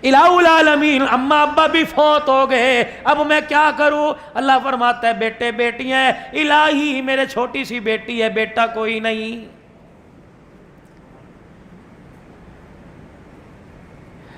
الہ العالمین اماں ابا بھی فوت ہو گئے، اب میں کیا کروں؟ اللہ فرماتا ہے بیٹے بیٹیاں ہیں، الہی میرے چھوٹی سی بیٹی ہے، بیٹا کوئی نہیں۔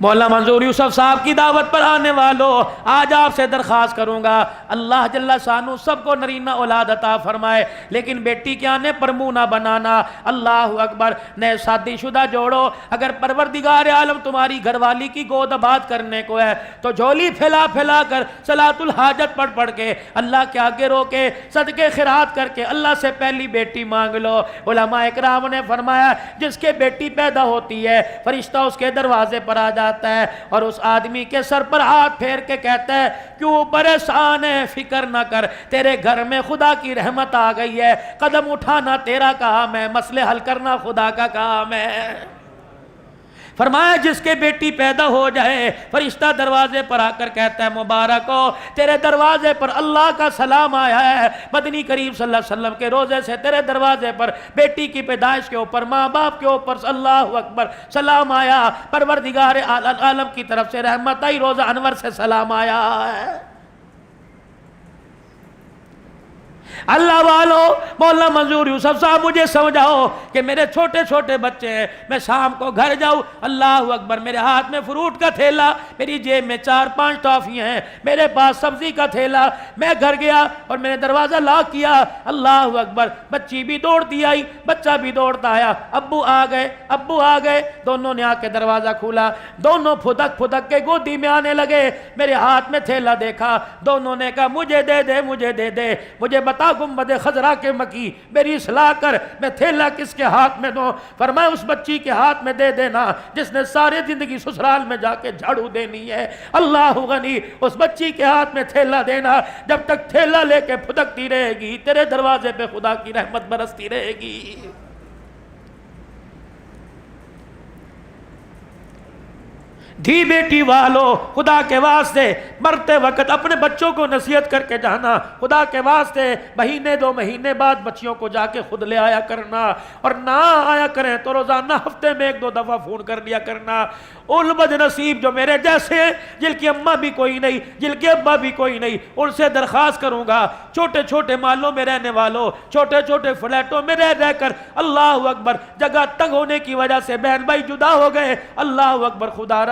مولانا منظور یوسف صاحب کی دعوت پر آنے والوں، آج آپ سے درخواست کروں گا اللہ جل شانہ سب کو نرینہ اولاد عطا فرمائے، لیکن بیٹی کے آنے پر منہ نہ بنانا۔ اللہ اکبر، نئے شادی شدہ جوڑو، اگر پروردگار عالم تمہاری گھر والی کی گود آباد کرنے کو ہے تو جھولی پھیلا پھیلا کر صلاۃ الحاجت پڑھ پڑھ کے اللہ کے آگے رو کے صدقے خیرات کر کے اللہ سے پہلی بیٹی مانگ لو۔ علماء اکرام نے فرمایا جس کے بیٹی پیدا ہوتی ہے فرشتہ اس کے دروازے پر آ جاتا ہے اور اس آدمی کے سر پر ہاتھ پھیر کے کہتا ہے کیوں پریشان ہے، فکر نہ کر، تیرے گھر میں خدا کی رحمت آ گئی ہے، قدم اٹھانا تیرا کام ہے، مسئلے حل کرنا خدا کا کام ہے۔ فرمایا جس کے بیٹی پیدا ہو جائے فرشتہ دروازے پر آ کر کہتا ہے مبارک ہو، تیرے دروازے پر اللہ کا سلام آیا ہے، مدنی کریم صلی اللہ علیہ وسلم کے روزے سے تیرے دروازے پر بیٹی کی پیدائش کے اوپر ماں باپ کے اوپر اللہ اکبر سلام آیا، پروردگار عالم کی طرف سے رحمت آئی، روزہ انور سے سلام آیا ہے۔ اللہ والو، مولانا منظور یوسف صاحب مجھے سمجھاؤ کہ میرے چھوٹے چھوٹے بچے ہیں، میں شام کو گھر جاؤں، اللہ اکبر، میرے ہاتھ میں فروٹ کا تھیلا، میری جیب میں 4-5 ٹافیاں ہیں، میرے پاس سبزی کا تھیلا، میں گھر گیا اور میں نے دروازہ لاک کیا، اللہ اکبر، بچی بھی دوڑتی آئی، بچہ بھی دوڑتا آیا، ابو آ گئے، دونوں نے آ کے دروازہ کھولا، دونوں پھدک پھدک کے گودی میں آنے لگے، میرے ہاتھ میں تھیلا دیکھا، دونوں نے کہا مجھے دے دے، مجھے بتا گنبد خضرا کے مکی، میری اصلاح کر، میں تھیلا کس کے ہاتھ میں دوں؟ فرمایا اس بچی کے ہاتھ میں دے دینا جس نے سارے زندگی سسرال میں جا کے جھاڑو دینی ہے، اللہ غنی، اس بچی کے ہاتھ میں تھیلا دینا، جب تک تھیلا لے کے پھدکتی رہے گی تیرے دروازے پہ خدا کی رحمت برستی رہے گی۔ دھی بیٹی والو، خدا کے واسطے مرتے وقت اپنے بچوں کو نصیحت کر کے جانا، خدا کے واسطے مہینے 2 مہینے بعد بچیوں کو جا کے خود لے آیا کرنا، اور نہ آیا کریں تو روزانہ ہفتے میں 1-2 دفعہ فون کر لیا کرنا۔ ان بد نصیب جو میرے جیسے ہیں، جن کی اماں بھی کوئی نہیں، جن کے ابا بھی کوئی نہیں، ان سے درخواست کروں گا چھوٹے چھوٹے محلوں میں رہنے والوں، چھوٹے چھوٹے فلیٹوں میں رہ کر اللہ اکبر جگہ تنگ ہونے کی وجہ سے بہن بھائی جدا ہو گئے، اللہ اکبر، خدا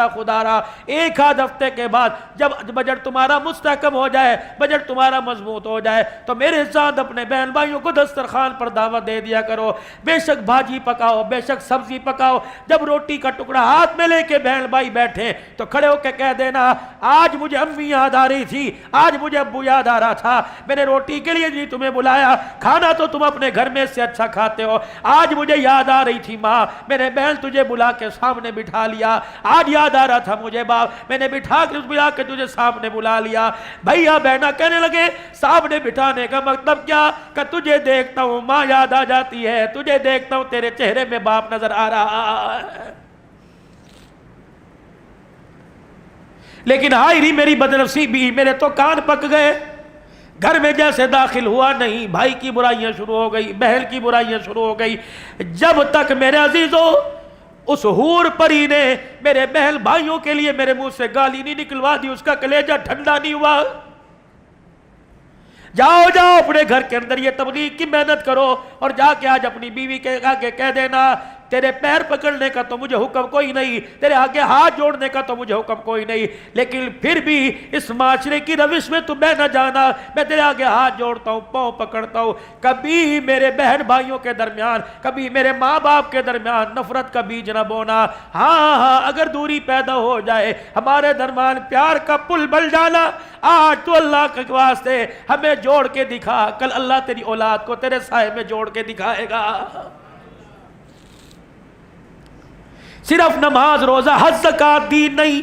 را 1-8 ہفتے کے بعد جب بجٹ تمہارا مستحکم ہو جائے، بجٹ تمہارا مضبوط ہو جائے تو میرے ساتھ اپنے بہن بھائیوں کو دسترخوان پر دعوت دے دیا کرو، بے شک بھاجی پکاؤ، بے شک سبزی پکاؤ، جب روٹی کا ٹکڑا ہاتھ میں لے کے بہن بھائی بیٹھے تو کھڑے ہو کے کہہ دینا آج مجھے امی یاد آ رہی تھی، آج مجھے ابو یاد آ رہا تھا، میں نے روٹی کے لیے نہیں تمہیں بلایا، کھانا تو تم اپنے گھر میں سے اچھا کھاتے ہو، آج مجھے یاد آ رہی تھی ماں، میں نے بہن تجھے بلا کے سامنے بٹھا لیا، آج یاد آ رہا تھا مجھے باپ، میں نے بٹھا کے تجھے سامنے بلا لیا۔ بھائیہ بہنہ کہنے لگے سامنے بٹھانے کا مطلب کیا؟ کہ تجھے دیکھتا ہوں ماں یاد آ جاتی ہے، تجھے دیکھتا ہوں تیرے چہرے میں باپ نظر آ رہا ہے۔ لیکن ہائی ری میری بدنصیبی، میرے تو کان پک گئے، گھر میں جیسے داخل ہوا نہیں، بھائی کی برائیاں شروع ہو گئی، بہن کی برائیاں شروع ہو گئی، جب تک میرے عزیزو اس حور پری نے میرے بہن بھائیوں کے لیے میرے منہ سے گالی نہیں نکلوا دی، اس کا کلیجہ ٹھنڈا نہیں ہوا۔ جاؤ اپنے گھر کے اندر یہ تبلیغ کی محنت کرو اور جا کے آج اپنی بیوی کے آگے کہہ دینا تیرے پیر پکڑنے کا تو مجھے حکم کوئی نہیں، تیرے آگے ہاتھ جوڑنے کا تو مجھے حکم کوئی نہیں، لیکن پھر بھی اس معاشرے کی روش میں تو بہ نہ جانا، میں تیرے آگے ہاتھ جوڑتا ہوں، پاؤں پکڑتا ہوں، کبھی میرے بہن بھائیوں کے درمیان، کبھی میرے ماں باپ کے درمیان نفرت کا بیج نہ بونا۔ ہاں اگر دوری پیدا ہو جائے ہمارے درمیان، پیار کا پل بل جانا، آج تو اللہ کے واسطے ہمیں جوڑ کے دکھا، کل اللہ تیری اولاد کو تیرے سائے میں جوڑ کے دکھائے گا۔ صرف نماز روزہ حج زکوٰۃ دین نہیں،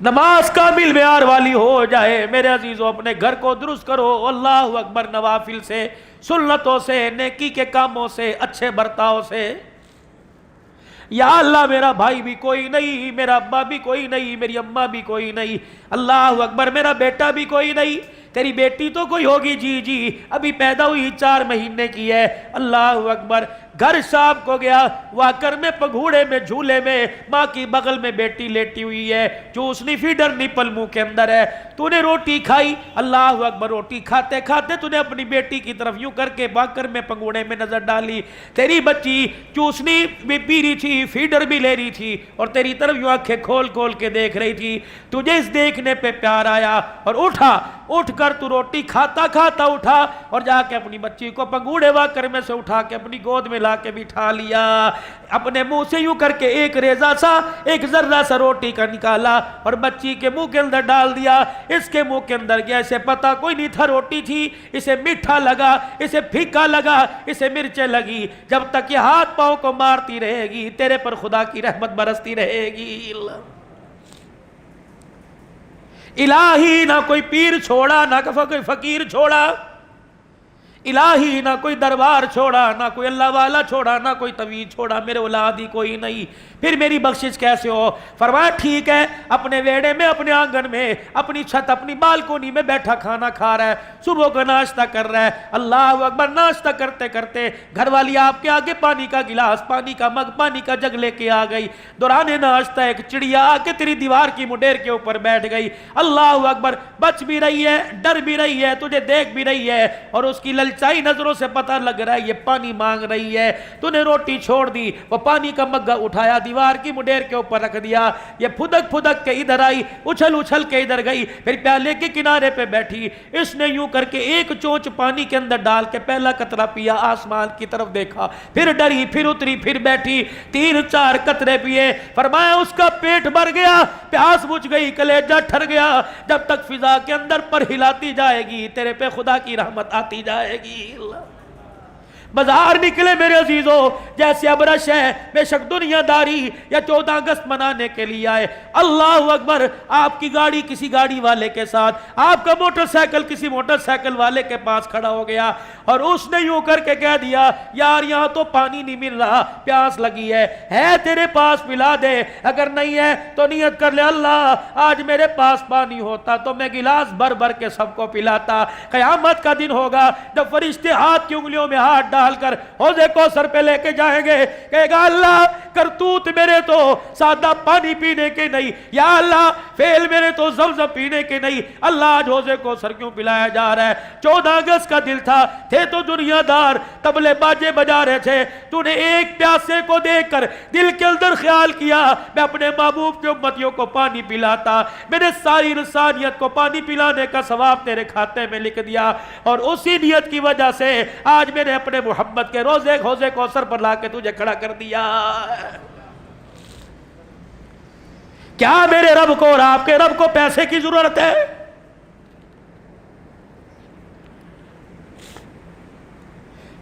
نماز کامل معیار والی ہو جائے میرے عزیزو، اپنے گھر کو درست کرو، اللہ اکبر، نوافل سے، سنتوں سے، نیکی کے کاموں سے، اچھے برتاؤ سے۔ یا اللہ میرا بھائی بھی کوئی نہیں، میرا ابا بھی کوئی نہیں، میری اماں بھی کوئی نہیں، اللہ اکبر، میرا بیٹا بھی کوئی نہیں، تیری بیٹی تو کوئی ہوگی، جی جی ابھی پیدا ہوئی 4 مہینے کی ہے۔ اللہ اکبر۔ گھر شام کو گیا، واکر میں پگھوڑے میں جھولے میں ماں کی بغل میں بیٹی لیٹی ہوئی ہے، چوسنی فیڈر نپل منہ کے اندر ہے۔ تو نے روٹی کھائی، اللہ اکبر، روٹی کھاتے کھاتے تو نے اپنی بیٹی کی طرف یوں کر کے واکر میں پگھوڑے میں نظر ڈالی، تیری بچی چوسنی بھی پی رہی تھی، فیڈر بھی لے رہی تھی، اور تیری طرف یوں آنکھیں کھول کھول کے دیکھ رہی تھی۔ تجھے اس دیکھنے پہ پیار آیا اور اٹھ کر تو روٹی کھاتا کھاتا اٹھا اور جا کے اپنی بچی کو پگھوڑے واکر میں سے اٹھا کے اپنی گود میں لا کے بٹھا لیا، اپنے منہ سے یوں کر کے ایک ریزہ سا، ایک ذرہ سا روٹی کا نکالا اور بچی کے منہ کے اندر ڈال دیا۔ اس کے منہ کے اندر گیا، اسے پتا کوئی نہیں تھا روٹی تھی، اسے میٹھا لگا، اسے پھیکا لگا، اسے مرچیں لگی۔ جب تک یہ ہاتھ پاؤں کو مارتی رہے گی تیرے پر خدا کی رحمت برستی رہے گی۔ الہی نہ کوئی پیر چھوڑا، نہ کوئی فقیر چھوڑا، الہی نہ کوئی دربار چھوڑا، نہ کوئی اللہ والا چھوڑا، نہ کوئی طویل چھوڑا، میرے اولاد ہی کوئی نہیں، پھر میری بخشش کیسے ہو؟ فرمایا ٹھیک ہے، اپنے ویڑے میں، اپنے آنگن میں، اپنی چھت، اپنی بالکونی میں بیٹھا کھانا کھا رہا ہے، صبح کا ناشتہ کر رہا ہے۔ اللہ اکبر۔ ناشتہ کرتے کرتے گھر والی آپ کے آگے پانی کا گلاس، پانی کا مگ، پانی کا جگ لے کے آ گئی۔ دوران ناشتہ ایک چڑیا آ کے تیری دیوار کی مڈیر کے اوپر بیٹھ گئی۔ اللہ اکبر۔ بچ بھی رہی ہے، ڈر بھی رہی ہے، تجھے دیکھ بھی رہی ہے، اور اس کی للچائی نظروں سے پتہ لگ رہا ہے یہ پانی مانگ رہی ہے۔ تو نے روٹی چھوڑ دی، وہ پانی کا مگا اٹھایا، دیوار کی مڈیر کے اوپر رکھ دیا۔ یہ پھدک پھدک کے ادھر آئی، اچھل اچھل کے ادھر گئی، پھر پیالے کے کنارے پہ بیٹھی۔ اس نے یوں کر کے ایک چونچ پانی کے اندر ڈال کے پہلا قطرہ پیا، آسمان کی طرف دیکھا، پھر ڈری، پھر اتری، پھر بیٹھی، 3-4 قطرے پیے۔ فرمایا اس کا پیٹ بھر گیا، پیاس بجھ گئی، کلیجہ ٹھر گیا۔ جب تک فضا کے اندر پر ہلاتی جائے گی تیرے پہ خدا کی رحمت آتی جائے گی۔ بازار نکلے میرے عزیزوں، جیسے ابرش ہے، بے شک دنیا داری یا 14 اگست منانے کے لیے آئے۔ اللہ اکبر۔ آپ کی گاڑی کسی گاڑی والے کے ساتھ، آپ کا موٹر سائیکل کسی موٹر سائیکل والے کے پاس کھڑا ہو گیا، اور اس نے یوں کر کے کہہ دیا یار یہاں تو پانی نہیں مل رہا، پیاس لگی ہے تیرے پاس پلا دے، اگر نہیں ہے تو نیت کر لے اللہ آج میرے پاس پانی ہوتا تو میں گلاس بھر بھر کے سب کو پلاتا۔ قیامت کا دن ہوگا جب فرشتے ہاتھ کی انگلیوں میں ہاتھ ڈال کر حوض کوثر پہ لے کے جائیں گے، کہے گا اللہ کرتوت میرے تو سادہ پانی پینے کے نہیں، یا اللہ فعل میرے تو زمزم پینے کے نہیں، اللہ آج حوض کوثر کیوں پلایا جا رہا ہے؟ 14 اگست کا دل تھا، تھے تو دنیا دار، طبلے باجے بجا رہے تھے، تو نے ایک پیاسے کو دیکھ کر دل کے اندر خیال کیا میں اپنے محبوب کے امتیوں کو پانی پلاتا، میں نے ساری انسانیت کو پانی پلانے کا ثواب تیرے کھاتے میں لکھ دیا، اور اسی نیت کی وجہ سے آج میں نے اپنے محمد کے روزے حوض کوثر پر لا کے تجھے کھڑا کر دیا۔ کیا میرے رب کو اور آپ کے رب کو پیسے کی ضرورت ہے؟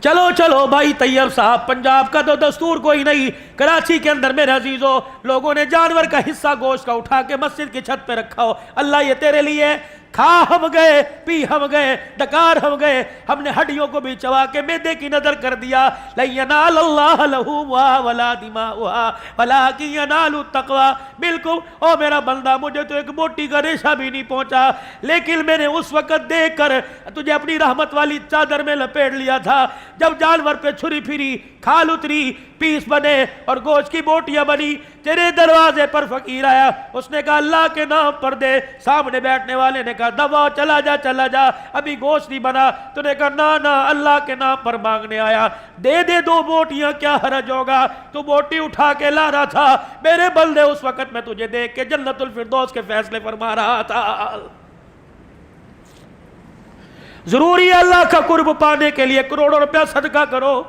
چلو چلو بھائی طیب صاحب، پنجاب کا تو دستور کوئی نہیں، کراچی کے اندر میرے عزیزوں لوگوں نے جانور کا حصہ گوشت کا اٹھا کے مسجد کی چھت پہ رکھا ہو، اللہ یہ تیرے لیے، کھا ہم گئے، پی ہم گئے، ڈکار ہم گئے، ہم نے ہڈیوں کو بھی چبا کے معدے کی نظر کر دیا۔ لَن يَنَالَ اللَّهَ لُحُومُهَا وَلَا دِمَاؤُهَا وَلَٰكِن يَنَالُهُ التَّقْوَىٰ۔ بالکل او میرا بندہ، مجھے تو ایک موٹی کا ریشہ بھی نہیں پہنچا، لیکن میں نے اس وقت دیکھ کر تجھے اپنی رحمت والی چادر میں لپیٹ لیا تھا جب جانور پہ چھری پھری، کھال اتری، پیس بنے اور گوشت کی بوٹیاں بنی، تیرے دروازے پر فقیر آیا، اس نے کہا اللہ کے نام پر دے، سامنے بیٹھنے والے نے کہا دبا چلا جا، ابھی گوشت نہیں بنا، تو نے کہا نا اللہ کے نام پر مانگنے آیا، دے 2 بوٹیاں، کیا حرج ہوگا، تو بوٹی اٹھا کے لا رہا تھا، میرے بندے اس وقت میں تجھے دیکھ کے جنت الفردوس کے فیصلے فرما رہا تھا۔ ضروری ہے اللہ کا قرب پانے کے لیے کروڑوں روپیہ صدقہ کرو۔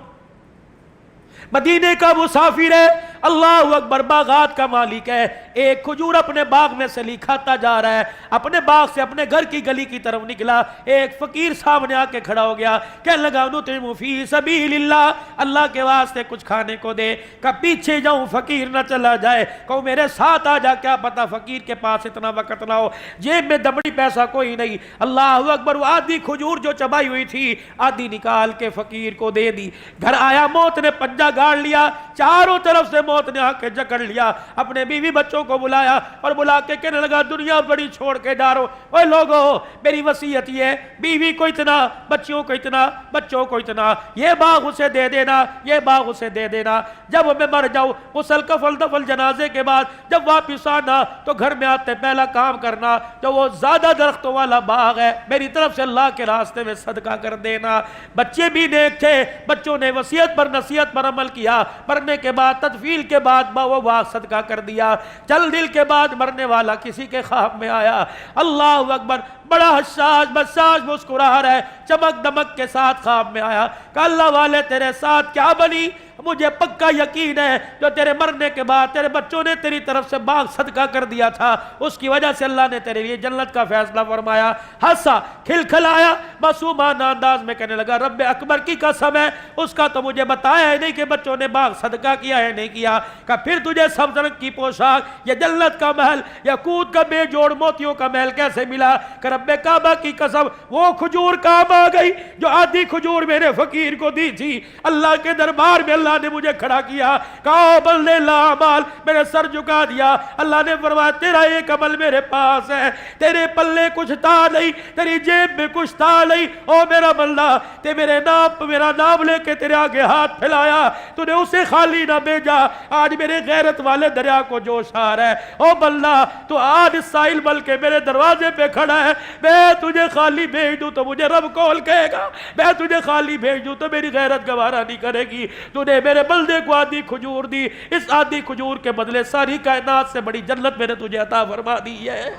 مدینے کا مسافر ہے، اللہ اکبر، باغات کا مالک ہے، ایک کھجور اپنے باغ میں سے کھاتا جا رہا ہے، اپنے باغ سے اپنے گھر کی گلی کی طرف نکلا، ایک فقیر سامنے آ کے کھڑا ہو گیا، کہنے لگا نطعم فی سبیل اللہ، اللہ کے واسطے کچھ کھانے کو دے۔ کہ پیچھے جاؤں فقیر نہ چلا جائے، کہوں میرے ساتھ آ جا، کیا پتا فقیر کے پاس اتنا وقت نہ ہو، جیب میں دبڑی پیسہ کوئی نہیں۔ اللہ اکبر، وہ آدھی کھجور جو چبائی ہوئی تھی آدھی نکال کے فقیر کو دے دی۔ گھر آیا، موت نے پنجہ گاڑ لیا، چاروں طرف سے موت نے آ کے جکڑ لیا، اپنے بیوی بچوں کو بلایا اور بلا کے کہنے لگا دنیا بڑی چھوڑ کے جا رہو، اوے لوگو میری وصیت یہ ہے، بیوی کو اتنا، بچوں کو اتنا، بچوں کو اتنا، یہ باغ اسے دے دینا، یہ باغ اسے دے دینا، جب میں مر جاؤں غسل کفن دفن جنازے کے بعد جب واپس آنا تو گھر میں آتے پہلا کام کرنا جو وہ زیادہ درختوں والا باغ ہے میری طرف سے اللہ کے راستے میں صدقہ کر دینا۔ بچے بھی نیک تھے، بچوں نے وصیت پر نصیحت پر عمل کیا، مرنے کے بعد تدفین کے بعد وہ باغ صدقہ کر دیا۔ چل دل کے بعد مرنے والا کسی کے خواب میں آیا، اللہ اکبر، بڑا حساس بساس مسکرا رہا ہے، چمک دمک کے ساتھ خواب میں آیا کہ اللہ والے تیرے ساتھ کیا بنی؟ مجھے پکا یقین ہے جو تیرے مرنے کے بعد تیرے بچوں نے تیری طرف سے باغ صدقہ کر دیا تھا اس کی وجہ سے اللہ نے تیرے لیے جنت کا فیصلہ فرمایا۔ ہنسا، کھلکھلایا، معصومانہ انداز میں کہنے لگا رب اکبر کی قسم ہے اس کا تو مجھے بتایا ہے نہیں کہ بچوں نے باغ صدقہ کیا ہے نہیں کیا، کہ پھر تجھے سبز رنگ کی پوشاک، یہ جنت کا محل، یاقوت کا بے جوڑ موتیوں کا محل کیسے ملا؟ کہ رب کعبہ کی قسم وہ کھجور کام آ گئی جو آدھی کھجور میرے فقیر کو دی تھی، اللہ کے دربار میں اللہ نے مجھے کھڑا کیا، کہا بندے لا عمال، میرے سر جھکا دیا، اللہ نے فرمایا تیرا ایک عمل میرے پاس ہے، تیرے پلے کچھ تھا نہیں، تیری جیب میں کچھ تھا نہیں، او میرا بندہ تے میرا نام لے کے تیرے آگے ہاتھ پھیلایا، تو نے اسے خالی نہ بھیجا، آج میرے غیرت والے دریا کو جوش آ رہا ہے، او بندہ تو آج ساحل بل کے میرے دروازے پہ کھڑا ہے، میں تجھے خالی بھیج دوں تو مجھے رب کول کہے گا، میں تجھے خالی بھیج دوں تو میری غیرت گوارا نہیں کرے گی، تو نے میرے بندے کو آدھی کھجور دی، اس آدھی کھجور کے بدلے ساری کائنات سے بڑی جنت میں نے تجھے عطا فرما دی ہے۔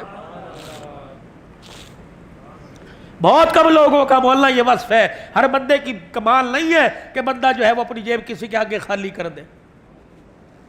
بہت کم لوگوں کا مولانا یہ وصف ہے، ہر بندے کی کمال نہیں ہے کہ بندہ جو ہے وہ اپنی جیب کسی کے آگے خالی کر دے۔